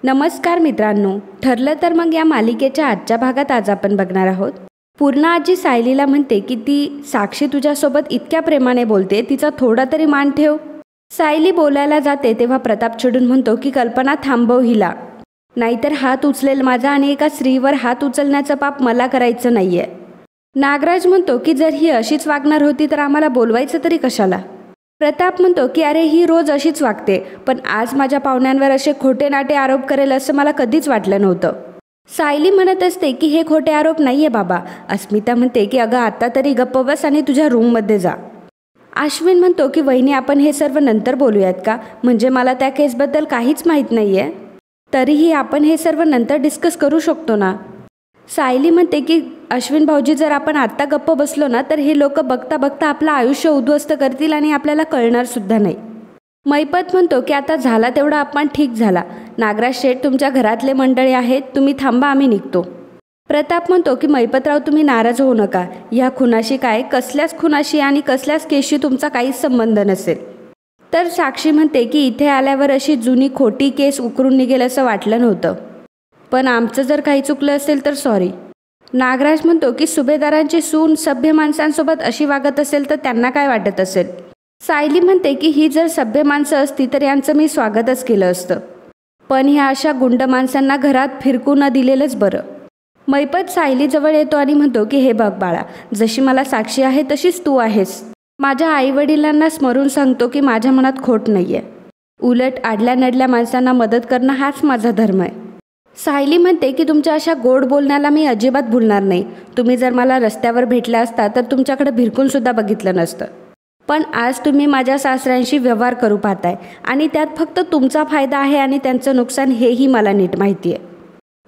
नमस्कार मित्रांनो, ठरलं तर मग या मालिकेच्या आजच्या भागात आज आपण बघणार आहोत. पूर्णा आजी सायलीला म्हणते की ती साक्षी तुझ्यासोबत इतक्या प्रेमाने बोलते, तिचा थोडा तरी मान ठेव. सायली बोलायला जाते तेव्हा प्रताप चिडून म्हणतो की कल्पना थांबव हिला, नाहीतर हात उचलेल माझा आणि एका स्त्रीवर हात उचलण्याचं पाप मला करायचं नाहीये. नागराज म्हणतो की जर ही अशीच वागणार होती तर आम्हाला बोलवायचं तरी कशाला. प्रताप म्हणतो की अरे ही रोज अशीच वागते, पण आज माझ्या पाहुण्यांवर असे खोटे नाटे आरोप करेल असं मला कधीच वाटलं नव्हतं. सायली म्हणत असते की हे खोटे आरोप नाहीये बाबा. अस्मिता म्हणते की अगं आता तरी गप्प बस आणि तुझ्या रूममध्ये जा. अश्विन म्हणतो की वहिनी आपण हे सर्व नंतर बोलूयात का, म्हणजे मला त्या केसबद्दल काहीच माहीत नाहीये. तरीही आपण हे सर्व नंतर डिस्कस करू शकतो ना. सायली म्हणते की अश्विन भाऊजी जर आपण आत्ता गप्प बसलो ना तर हे लोक बघता बघता आपलं आयुष्य उद्ध्वस्त करतील आणि आपल्याला कळणार सुद्धा नाही. मैपत म्हणतो की आता झाला तेवढा अपमान ठीक झाला. नागराज शेठ तुमच्या घरातले मंडळी आहेत, तुम्ही थांबा आम्ही निघतो. प्रताप म्हणतो की मैपतराव तुम्ही नाराज होऊ नका, ह्या खुनाशी काय, कसल्याच खुनाशी आणि कसल्याच केसशी तुमचा काहीच संबंध नसेल. तर साक्षी म्हणते की इथे आल्यावर अशी जुनी खोटी केस उकरून निघेल असं वाटलं नव्हतं, पण आमचं जर काही चुकलं असेल तर सॉरी. नागराज म्हणतो की सुभेदारांची सून सभ्य माणसांसोबत अशी वागत असेल तर त्यांना काय वाटत असेल. सायली म्हणते की ही जर सभ्य माणसं असती तर यांचं मी स्वागतच केलं असतं, पण ह्या अशा गुंड माणसांना घरात फिरकू न दिलेलंच बरं. मैपत सायलीजवळ येतो आणि म्हणतो की हे बघ बाळा, जशी मला साक्षी आहे तशीच तू आहेस. माझ्या आईवडिलांना स्मरून सांगतो की माझ्या मनात खोट नाहीये, उलट आडल्या नडल्या माणसांना मदत करणं हाच माझा धर्म आहे. सायली म्हणते की तुमच्या अशा गोड बोलण्याला मी अजिबात भुलणार नाही. तुम्ही जर मला रस्त्यावर भेटला असता तर तुमच्याकडे भिरकून सुद्धा बघितलं नसतं, पण आज तुम्ही माझ्या सासऱ्यांशी व्यवहार करू पाहताय आणि त्यात फक्त तुमचा फायदा आहे आणि त्यांचं नुकसान हेही मला नीट माहिती आहे.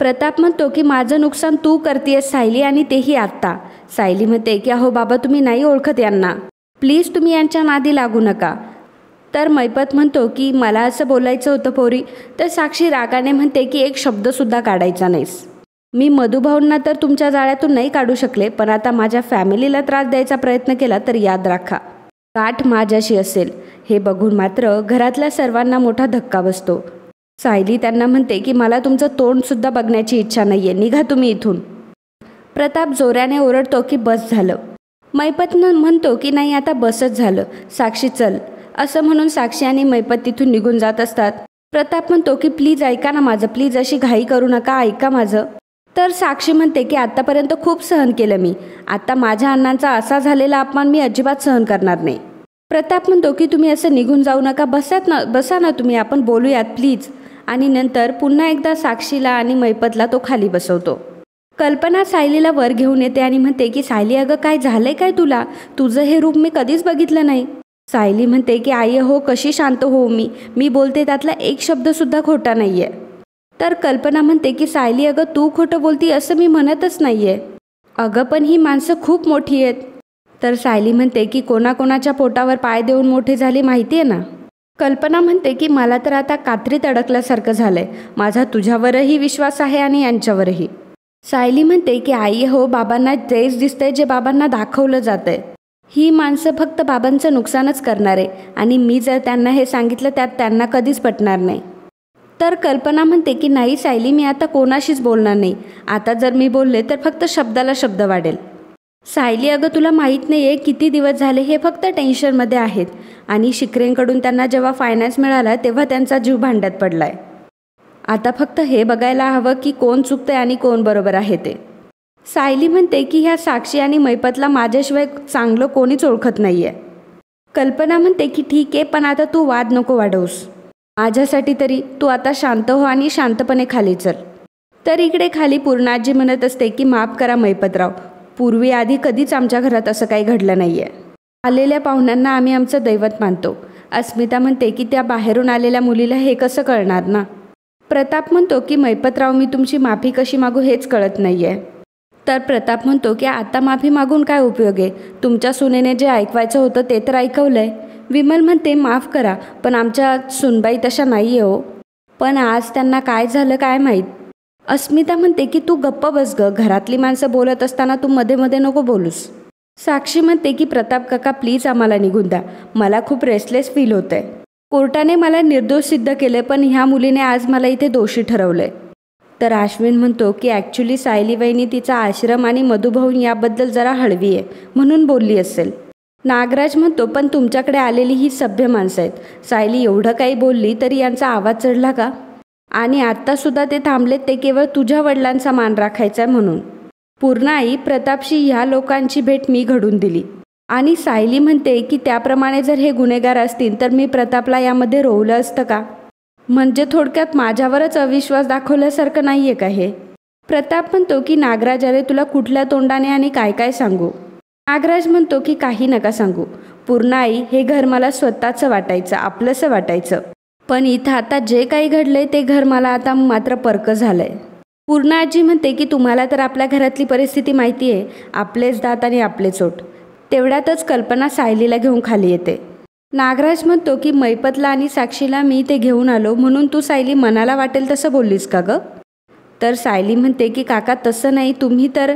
प्रताप म्हणतो की माझं नुकसान तू करतेयस सायली, आणि तेही आत्ता. सायली म्हणते की अहो बाबा तुम्ही नाही ओळखत यांना, प्लीज तुम्ही यांच्या नादी लागू नका. तर मैपत म्हणतो की मला असं बोलायचं होतं पोरी. तर साक्षी रागाने म्हणते की एक शब्दसुद्धा काढायचा नाहीस. मी मधुभाऊंना तर तुमच्या जाळ्यातून नाही काढू शकले, पण आता माझ्या फॅमिलीला त्रास द्यायचा प्रयत्न केला तर याद राखा, गाठ माझ्याशी असेल. हे बघून मात्र घरातल्या सर्वांना मोठा धक्का बसतो. सायली त्यांना म्हणते की मला तुमचं तोंडसुद्धा बघण्याची इच्छा नाहीये, निघा तुम्ही इथून. प्रताप जोराने ओरडतो की बस झालं. मैपत म्हणतो की नाही आता बसच झालं, साक्षी चल. असं म्हणून साक्षी आणि मैपत तिथून निघून जात असतात. प्रताप म्हणतो की प्लीज ऐका ना माझं, प्लीज अशी घाई करू नका, ऐका माझं. तर साक्षी म्हणते की आत्तापर्यंत खूप सहन केलं मी, आता माझ्या अण्णांचा असा झालेला अपमान मी अजिबात सहन करणार नाही. प्रताप म्हणतो की तुम्ही असं निघून जाऊ नका, बसा ना तुम्ही, आपण बोलूयात प्लीज. आणि नंतर पुन्हा एकदा साक्षीला आणि मैपतला तो खाली बसवतो. कल्पना सायलीला वर घेऊन येते आणि म्हणते की सायली अगं काय झालंय काय तुला, तुझं हे रूप मी कधीच बघितलं नाही. सायली म्हणते की आई हो कशी शांत होऊ मी बोलते त्यातला एक शब्दसुद्धा खोटा नाहीये. तर कल्पना म्हणते की सायली अगं तू खोटं बोलती असं मी म्हणतच नाहीये, अगं पण ही माणसं खूप मोठी आहेत. तर सायली म्हणते की कोणाकोणाच्या पोटावर पाय देऊन मोठे झाले माहिती आहे ना. कल्पना म्हणते की मला तर आता कात्रीत अडकल्यासारखं झालंय, माझा तुझ्यावरही विश्वास आहे आणि यांच्यावरही. सायली म्हणते की आई हो बाबांना तेच दिसतंय जे बाबांना दाखवलं जातंय. ही माणसं फक्त बाबांचं नुकसानच करणार आहे आणि मी जर त्यांना हे सांगितलं त्यात त्यांना कधीच पटणार नाही. तर कल्पना म्हणते की नाही सायली मी आता कोणाशीच बोलणार नाही, आता जर मी बोलले तर फक्त शब्दाला शब्द वाढेल. सायली अगं तुला माहीत नाही आहे किती दिवस झाले हे फक्त टेन्शनमध्ये आहेत आणि शिकरेंकडून त्यांना जेव्हा फायनान्स मिळाला तेव्हा त्यांचा जीव भांड्यात पडलाय. आता फक्त हे बघायला हवं की कोण चुकतंय आणि कोण बरोबर आहे ते. सायली म्हणते की ह्या साक्षी आणि मैपतला माझ्याशिवाय चांगलं कोणीच ओळखत नाहीये. कल्पना म्हणते की ठीक आहे, पण आता तू वाद नको वाढवूस, माझ्यासाठी तरी तू आता शांत हो आणि शांतपणे खाली चल. तर इकडे खाली पूर्णाजी म्हणत असते की माफ करा मैपतराव, पूर्वी आधी कधीच आमच्या घरात असं काही घडलं नाहीये. आलेल्या पाहुण्यांना आम्ही आमचं दैवत मानतो. अस्मिता म्हणते की त्या बाहेरून आलेल्या मुलीला हे कसं कळणार ना. प्रताप म्हणतो की मैपतराव मी तुमची माफी कशी मागू हेच कळत नाहीये. तर प्रताप म्हणतो की आता माफी मागून काय उपयोग आहे, तुमच्या सुनेने जे ऐकवायचं होतं ते तर ऐकवलंय. विमल म्हणते माफ करा, पण आमच्या सुनबाई तशा नाही आहे हो, पण आज त्यांना काय झालं काय माहीत. अस्मिता म्हणते की तू गप्प बस ग, घरातली माणसं बोलत असताना तू मध्ये मध्ये नको बोलूस. साक्षी म्हणते की प्रताप काका प्लीज आम्हाला निघून द्या, मला खूप रेस्टलेस फील होतंय. कोर्टाने मला निर्दोष सिद्ध केले, पण ह्या मुलीने आज मला इथे दोषी ठरवलंय. तर अश्विन म्हणतो की ॲक्च्युली सायली वहिनी तिचा आश्रम आणि मधुभाऊन याबद्दल जरा हळवी आहे म्हणून बोलली असेल. नागराज म्हणतो पण तुमच्याकडे आलेली ही सभ्य माणसं आहेत. सायली एवढं काही बोलली तरी यांचा आवाज चढला का? आणि आत्तासुद्धा ते थांबलेत ते केवळ तुझ्या वडिलांचा मान राखायचा आहे म्हणून. पूर्णाई, प्रतापशी ह्या लोकांची भेट मी घडून दिली. आणि सायली म्हणते की त्याप्रमाणे जर हे गुन्हेगार असतील तर मी प्रतापला यामध्ये रोवलं असतं का? म्हणजे थोडक्यात माझ्यावरच अविश्वास दाखवल्यासारखं नाही आहे का हे? प्रताप म्हणतो की नागराज, अरे तुला कुठल्या तोंडाने आणि काय काय सांगू? नागराज म्हणतो की काही नका सांगू. पूर्णाई, हे घर मला स्वतःचं वाटायचं, आपलंसं वाटायचं. पण इथं आता जे काही घडलंय ते घर मला आता मात्र परकं झालंय. पूर्णा आजी म्हणते की तुम्हाला तर आपल्या घरातली परिस्थिती माहिती आहे, आपलेच दात आणि आपले चोट. तेवढ्यातच कल्पना सायलीला घेऊन खाली येते. नागराज म्हणतो की मैपतला आणि साक्षीला मी ते घेऊन आलो म्हणून तू सायली मनाला वाटेल तसं बोललीस का गं? तर सायली म्हणते की काका तसं नाही, तुम्ही तर.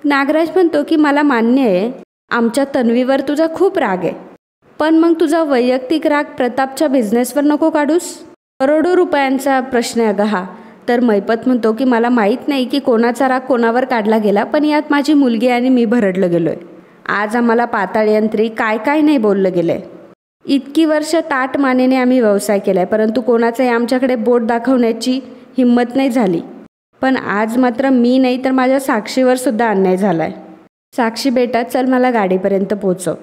नागराज म्हणतो की मला मान्य आहे आमच्या तन्वीवर तुझा खूप राग आहे, पण मग तुझा वैयक्तिक राग प्रतापच्या बिझनेसवर नको काढूस. करोडो रुपयांचा प्रश्न आहे अगं हा. तर मैपत म्हणतो की मला माहीत नाही की कोणाचा राग कोणावर काढला गेला, पण यात माझी मुलगी आणि मी भरडलं गेलो आहे. आज आम्हाला पाताळयंत्री काय काय नाही बोललं गेलं आहे. इतकी वर्ष ताट मानेने आम्ही व्यवसाय केला आहे, परंतु कोणाचंही आमच्याकडे बोट दाखवण्याची हिंमत नाही झाली. पण आज मात्र मी नाही तर माझ्या साक्षीवर सुद्धा अन्याय झाला आहे. साक्षी बेटा चल मला गाडीपर्यंत पोचव.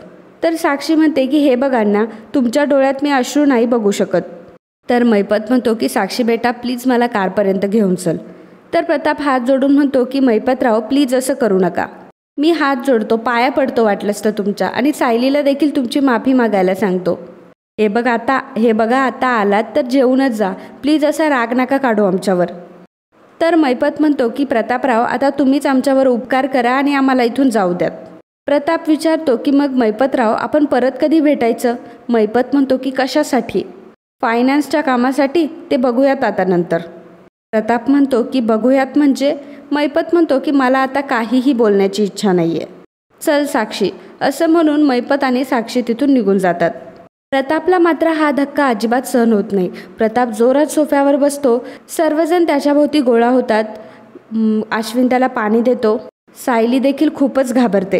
तर साक्षी म्हणते की हे बघ अण्णा, तुमच्या डोळ्यात मी अश्रू नाही बघू शकत. तर मैपत म्हणतो की साक्षी बेटा प्लीज मला कारपर्यंत घेऊन चल. तर प्रताप हात जोडून म्हणतो की मैपतराव प्लीज असं करू नका. मी हात जोडतो, पाया पडतो वाटलंच तर तुमच्या, आणि सायलीला देखील तुमची माफी मागायला सांगतो. हे बघा आता आलात तर जेवूनच जा, प्लीज असा राग नका काढू आमच्यावर. तर मैपत म्हणतो की प्रतापराव आता तुम्हीच आमच्यावर उपकार करा आणि आम्हाला इथून जाऊ द्यात. प्रताप विचारतो की मग मैपतराव आपण परत कधी भेटायचं? मैपत म्हणतो की कशासाठी? फायनान्सच्या कामासाठी, ते बघूयात आता नंतर. प्रताप म्हणतो की बघूयात म्हणजे? मैपत म्हणतो की मला आता काहीही बोलण्याची इच्छा नाही आहे. चल साक्षी, असं म्हणून मैपत आणि साक्षी तिथून निघून जातात. प्रतापला मात्र हा धक्का अजिबात सहन होत नाही. प्रताप जोरात सोफ्यावर बसतो. सर्वजण त्याच्याभोवती गोळा होतात. अश्विन त्याला पाणी देतो. सायली देखील खूपच घाबरते.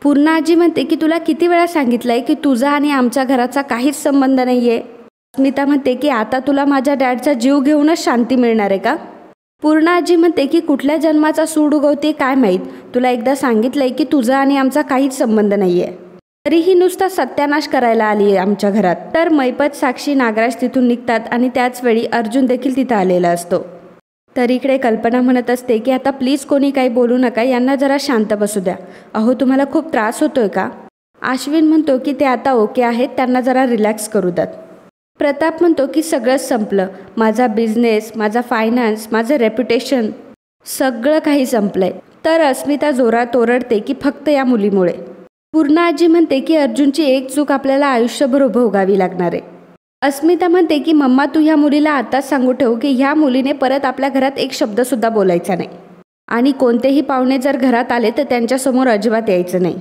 पूर्णा आजी म्हणते की तुला किती वेळा सांगितलंय की तुझा आणि आमच्या घराचा काहीच संबंध नाही आहे. अस्मिता म्हणते की आता तुला माझ्या डॅडचा जीव घेऊनच शांती मिळणार आहे का? पूर्णा आजी म्हणते की कुठल्या जन्माचा सूड उगवते काय माहीत, तुला एकदा सांगितलंय की तुझा आणि आमचा काहीच संबंध नाही आहे, तरीही नुसता सत्यानाश करायला आली आहे आमच्या घरात. तर मैपत, साक्षी, नागराज तिथून निघतात आणि त्याच वेळी अर्जुन देखील तिथं आलेला असतो. तर इकडे कल्पना म्हणत असते की आता प्लीज कोणी काही बोलू नका, यांना जरा शांत बसू द्या. अहो तुम्हाला खूप त्रास होतोय का? अश्विन म्हणतो की ते आता ओके आहेत, त्यांना जरा रिलॅक्स करू द्यात. प्रताप म्हणतो की सगळंच संपलं, माझा बिझनेस, माझा फायनान्स, माझं रेप्युटेशन, सगळं काही संपलंय. तर अस्मिता जोरात ओरडते की फक्त या मुलीमुळे. पूर्णा आजी म्हणते की अर्जुनची एक चूक आपल्याला आयुष्यभर भोगावी लागणार आहे. अस्मिता म्हणते की मम्मा तू ह्या मुलीला आताच सांगू ठेव की ह्या मुलीने परत आपल्या घरात एक शब्दसुद्धा बोलायचा नाही, आणि कोणतेही पाहुणे जर घरात आले तर त्यांच्यासमोर अजिबात यायचं नाही.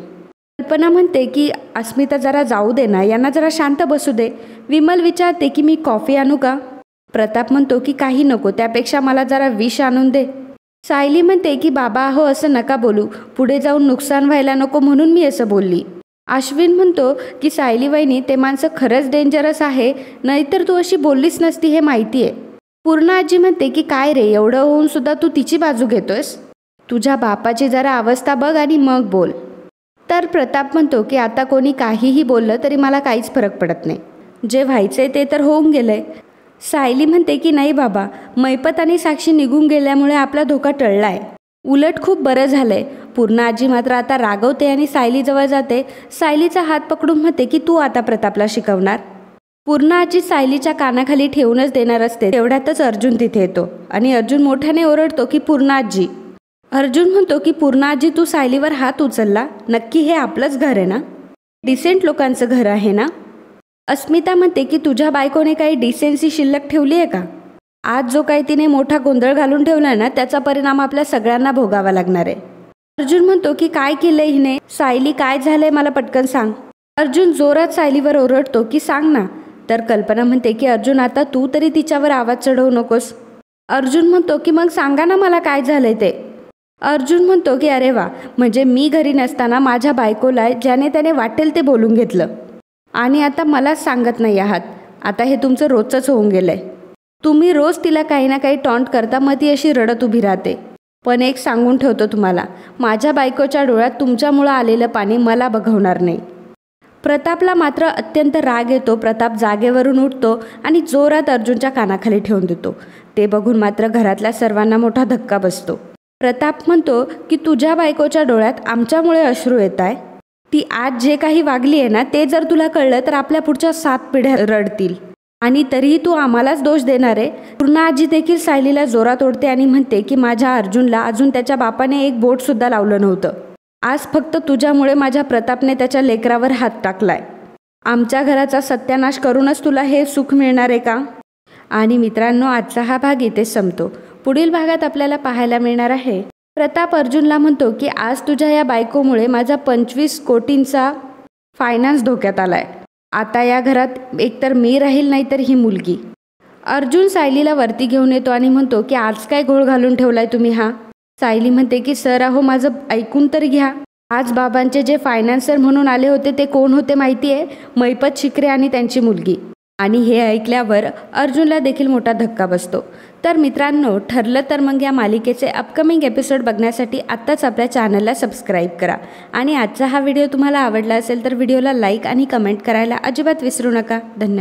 कल्पना म्हणते की अस्मिता जरा जाऊ दे ना, यांना जरा शांत बसू दे. विमल विचारते की मी कॉफी आणू का? प्रताप म्हणतो की काही नको, त्यापेक्षा मला जरा विष आणून दे. सायली म्हणते की बाबा हो असं नका बोलू, पुढे जाऊन नुकसान व्हायला नको म्हणून मी असं बोलली. अश्विन म्हणतो की सायली वहिनी ते माणसं खरंच डेंजरस आहे, नाहीतर तू अशी बोललीच नसती हे माहिती आहे. पूर्णा आजी म्हणते की काय रे, एवढं होऊन सुद्धा तू तिची बाजू घेतोयस? तुझ्या बापाची जरा अवस्था बघ आणि मग बोल. तर प्रताप म्हणतो की आता कोणी काहीही बोललं तरी मला काहीच फरक पडत नाही, जे व्हायचंय ते तर होऊन गेलंय. सायली म्हणते की नाही बाबा, मैपत आणि साक्षी निघून गेल्यामुळे आपला धोका टळलाय, उलट खूप बरं झालंय. पूर्णा आजी मात्र आता रागवते आणि सायलीजवळ जाते. सायलीचा हात पकडून म्हणते की तू आता प्रतापला शिकवणार? पूर्णा आजी सायलीच्या कानाखाली ठेवूनच देणार असते, तेवढ्यातच अर्जुन तिथे येतो आणि अर्जुन मोठ्याने ओरडतो की पूर्णा आजी. अर्जुन म्हणतो की पूर्णा आजी तू सायलीवर हात उचलला, नक्की हे आपलंच घर आहे ना? डिसेंट लोकांचं घर आहे ना? अस्मिता म्हणते की तुझ्या बायकोने काही डिसेन्सी शिल्लक ठेवली आहे का? आज जो काही तिने मोठा गोंधळ घालून ठेवला ना, त्याचा परिणाम आपल्या सगळ्यांना भोगावा लागणार आहे. अर्जुन म्हणतो की काय केलंय हिने? सायली काय झालंय मला पटकन सांग. अर्जुन जोरात सायलीवर ओरडतो की सांग ना. तर कल्पना म्हणते की अर्जुन आता तू तरी तिच्यावर आवाज चढवू नकोस. अर्जुन म्हणतो की मग सांगा ना मला काय झालंय ते. अर्जुन म्हणतो की अरे वा, म्हणजे मी घरी नसताना माझ्या बायकोला ज्याने त्याने वाटेल ते बोलून घेतलं आणि आता मलाच सांगत नाही आहात. आता हे तुमचं रोजचंच होऊन गेलंय. तुम्ही रोज तिला काही ना काही टॉन्ट करता, मग ती अशी रडत उभी राहते. पण एक सांगून ठेवतो तुम्हाला, माझ्या बायकोच्या डोळ्यात तुमच्यामुळं आलेलं पाणी मला बघवणार नाही. प्रतापला मात्र अत्यंत राग येतो. प्रताप जागेवरून उठतो आणि जोरात अर्जुनच्या कानाखाली ठेवून देतो. ते बघून मात्र घरातल्या सर्वांना मोठा धक्का बसतो. प्रताप म्हणतो की तुझ्या बायकोच्या डोळ्यात आमच्यामुळे अश्रू येत आहे. ती आज जे काही वागली आहे ना, ते जर तुला कळलं तर आपल्या पुढच्या 7 पिढ्या रडतील आणि तरीही तू आम्हालाच दोष देणार आहे. पूर्णा आजी देखील सायलीला जोरात ओढते आणि म्हणते की माझ्या अर्जुनला अजून त्याच्या बापाने एक बोटसुद्धा लावलं नव्हतं. आज फक्त तुझ्यामुळे माझ्या प्रतापने त्याच्या लेकरावर हात टाकलाय. आमच्या घराचा सत्यानाश करूनच तुला हे सुख मिळणार आहे का? आणि मित्रांनो, आजचा हा भाग इथेच संपतो. पुढील भागात आपल्याला पाहायला मिळणार आहे प्रताप अर्जुनला म्हणतो की आज तुझ्या या बायकोमुळे माझा 25 कोटींचा फायनान्स धोक्यात आलाय. आता या घरात एकतर मी राहील नाही तर ही मुलगी. अर्जुन सायलीला वरती घेऊन येतो आणि म्हणतो की आज काय घोळ घालून ठेवलाय तुम्ही हा? सायली म्हणते की सर अहो माझं ऐकून तर घ्या. आज बाबांचे जे फायनान्सर म्हणून आले होते ते कोण होते माहिती आहे? मैपत शिकरे आणि त्यांची मुलगी. आणि हे ऐकल्यावर अर्जुनला देखील मोठा धक्का बसतो. तर मित्रांनो, ठरलं तर मग या मालिकेचे अपकमिंग एपिसोड बघण्यासाठी आत्ताच आपल्या चॅनलला सबस्क्राईब करा. आणि आजचा हा व्हिडिओ तुम्हाला आवडला असेल तर व्हिडिओला लाईक आणि कमेंट करायला अजिबात विसरू नका. धन्यवाद.